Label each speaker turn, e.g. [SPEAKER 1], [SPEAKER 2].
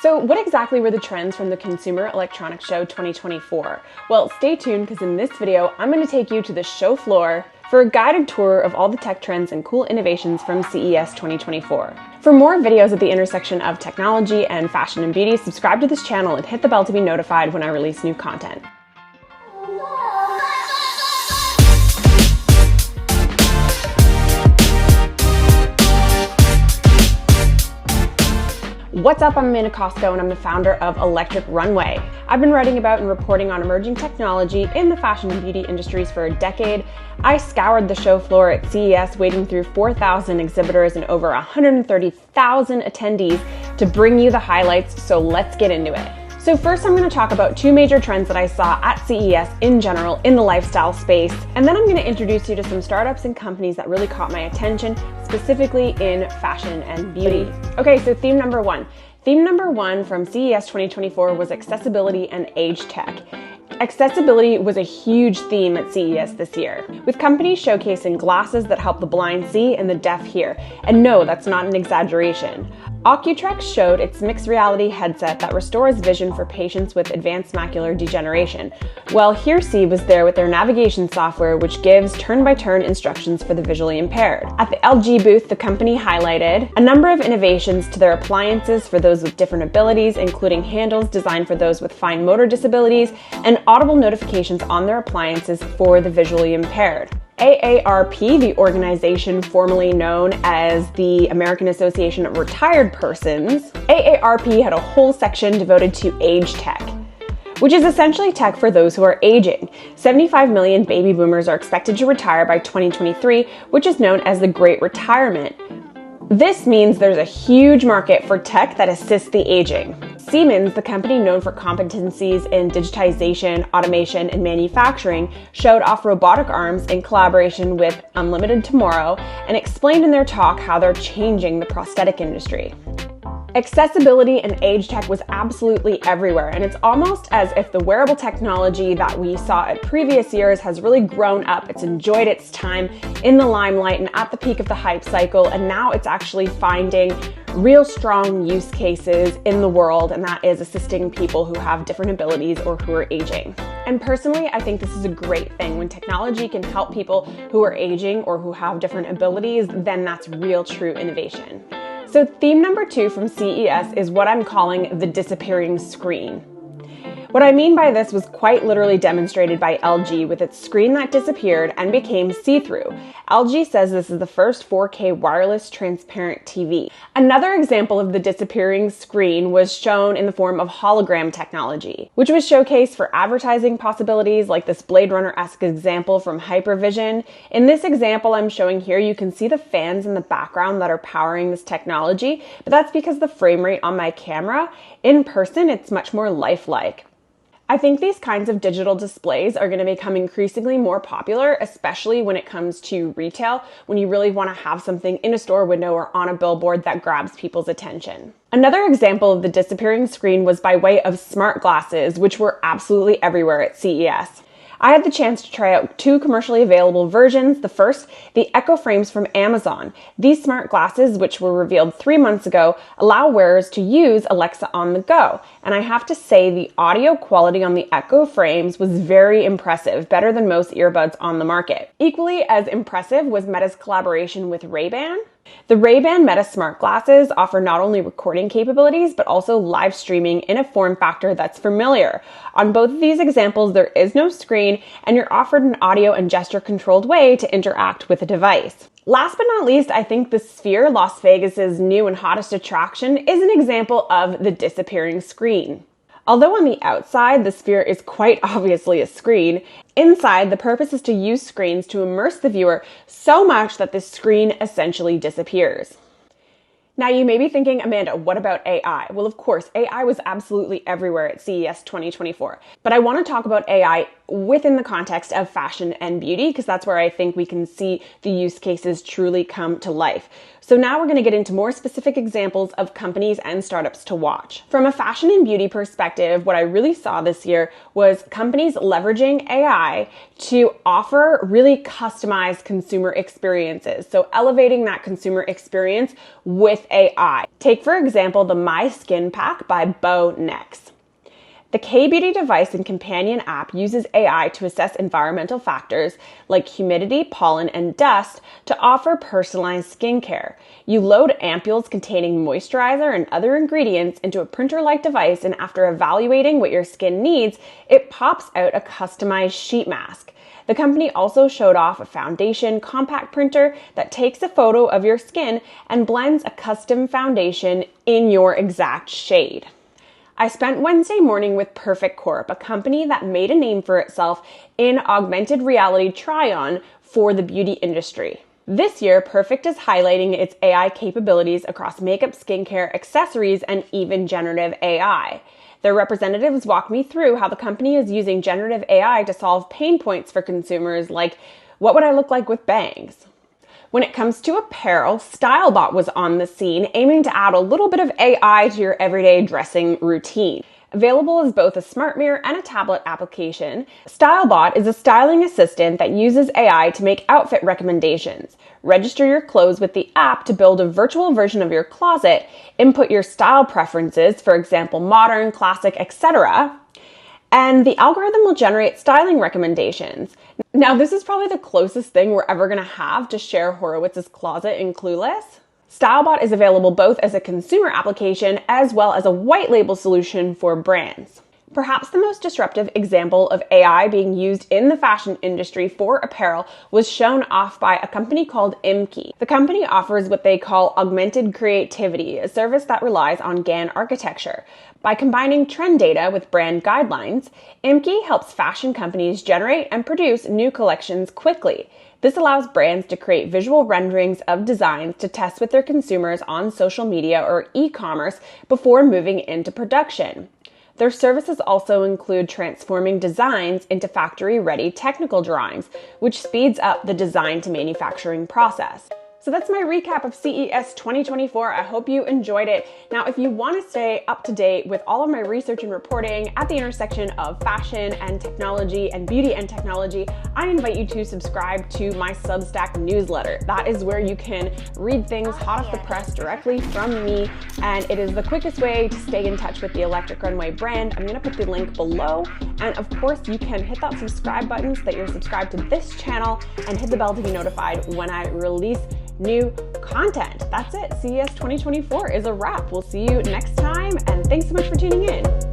[SPEAKER 1] So what exactly were the trends from the Consumer Electronics Show 2024? Well, stay tuned because in this video, I'm going to take you to the show floor for a guided tour of all the tech trends and cool innovations from CES 2024. For more videos at the intersection of technology and fashion and beauty, subscribe to this channel and hit the bell to be notified when I release new content. What's up? I'm Amanda Cosco and I'm the founder of Runway. I've been writing about and reporting on emerging technology in the fashion and beauty industries for a decade. I scoured the show floor at CES, wading through 4,000 exhibitors and over 130,000 attendees to bring you the highlights, so let's get into it. So first I'm going to talk about two major trends that I saw at CES in general in the lifestyle space, and then I'm going to introduce you to some startups and companies that really caught my attention, specifically in fashion and beauty. Okay, so theme number one. Theme number one from CES 2024 was accessibility and age tech. Accessibility was a huge theme at CES this year, with companies showcasing glasses that help the blind see and the deaf hear. And no, that's not an exaggeration. Oculus showed its mixed reality headset that restores vision for patients with advanced macular degeneration, while Hearsay was there with their navigation software, which gives turn-by-turn instructions for the visually impaired. At the LG booth, the company highlighted a number of innovations to their appliances for those with different abilities, including handles designed for those with fine motor disabilities and audible notifications on their appliances for the visually impaired. AARP, the organization formerly known as the American Association of Retired Persons, AARP had a whole section devoted to age tech, which is essentially tech for those who are aging. 75 million baby boomers are expected to retire by 2023, which is known as the Great Retirement. This means there's a huge market for tech that assists the aging. Siemens, the company known for competencies in digitization, automation, and manufacturing, showed off robotic arms in collaboration with Unlimited Tomorrow and explained in their talk how they're changing the prosthetic industry. Accessibility and age tech was absolutely everywhere, and it's almost as if the wearable technology that we saw at previous years has really grown up. It's enjoyed its time in the limelight and at the peak of the hype cycle, and now it's actually finding real strong use cases in the world, and that is assisting people who have different abilities or who are aging. And personally, I think this is a great thing. When technology can help people who are aging or who have different abilities, then that's real true innovation. So theme number two from CES is what I'm calling the disappearing screen. What I mean by this was quite literally demonstrated by LG with its screen that disappeared and became see-through. LG says this is the first 4K wireless transparent TV. Another example of the disappearing screen was shown in the form of hologram technology, which was showcased for advertising possibilities like this Blade Runner-esque example from Hypervision. In this example I'm showing here, you can see the fans in the background that are powering this technology, but that's because the frame rate on my camera. In person, it's much more lifelike. I think these kinds of digital displays are going to become increasingly more popular, especially when it comes to retail, when you really want to have something in a store window or on a billboard that grabs people's attention. Another example of the disappearing screen was by way of smart glasses, which were absolutely everywhere at CES. I had the chance to try out two commercially available versions. The first, the Echo Frames from Amazon. These smart glasses, which were revealed 3 months ago, allow wearers to use Alexa on the go. And I have to say the audio quality on the Echo Frames was very impressive, better than most earbuds on the market. Equally as impressive was Meta's collaboration with Ray-Ban. The Ray-Ban Meta smart glasses offer not only recording capabilities, but also live streaming in a form factor that's familiar. On both of these examples, there is no screen, and you're offered an audio and gesture-controlled way to interact with a device. Last but not least, I think the Sphere, Las Vegas's new and hottest attraction, is an example of the disappearing screen. Although on the outside, the Sphere is quite obviously a screen, inside, the purpose is to use screens to immerse the viewer so much that the screen essentially disappears. Now you may be thinking, Amanda, what about AI? Well, of course, AI was absolutely everywhere at CES 2024. But I want to talk about AI within the context of fashion and beauty, because that's where I think we can see the use cases truly come to life. So now we're going to get into more specific examples of companies and startups to watch. From a fashion and beauty perspective, what I really saw this year was companies leveraging AI to offer really customized consumer experiences. So elevating that consumer experience with with AI. Take, for example, the My Skin Pack by Bo Nex. The K-Beauty device and companion app uses AI to assess environmental factors like humidity, pollen, and dust to offer personalized skincare. You load ampules containing moisturizer and other ingredients into a printer-like device, and after evaluating what your skin needs, it pops out a customized sheet mask. The company also showed off a foundation compact printer that takes a photo of your skin and blends a custom foundation in your exact shade. I spent Wednesday morning with Perfect Corp, a company that made a name for itself in augmented reality try-on for the beauty industry. This year, Perfect is highlighting its AI capabilities across makeup, skincare, accessories, and even generative AI. Their representatives walked me through how the company is using generative AI to solve pain points for consumers like, what would I look like with bangs? When it comes to apparel, StyleBot was on the scene, aiming to add a little bit of AI to your everyday dressing routine. Available as both a smart mirror and a tablet application, StyleBot is a styling assistant that uses AI to make outfit recommendations. Register your clothes with the app to build a virtual version of your closet, input your style preferences, for example, modern, classic, etc., and the algorithm will generate styling recommendations. Now, this is probably the closest thing we're ever going to have to Cher Horowitz's closet in Clueless. StyleBot is available both as a consumer application as well as a white label solution for brands. Perhaps the most disruptive example of AI being used in the fashion industry for apparel was shown off by a company called Imke. The company offers what they call augmented creativity, a service that relies on GAN architecture. By combining trend data with brand guidelines, Imke helps fashion companies generate and produce new collections quickly. This allows brands to create visual renderings of designs to test with their consumers on social media or e-commerce before moving into production. Their services also include transforming designs into factory-ready technical drawings, which speeds up the design to manufacturing process. So that's my recap of CES 2024. I hope you enjoyed it. Now, if you want to stay up to date with all of my research and reporting at the intersection of fashion and technology and beauty and technology, I invite you to subscribe to my Substack newsletter. That is where you can read things hot off the press directly from me, and it is the quickest way to stay in touch with the Electric Runway brand. I'm going to put the link below, and of course, you can hit that subscribe button so that you're subscribed to this channel and hit the bell to be notified when I release new content. That's it. CES 2024 is a wrap. We'll see you next time, and thanks so much for tuning in.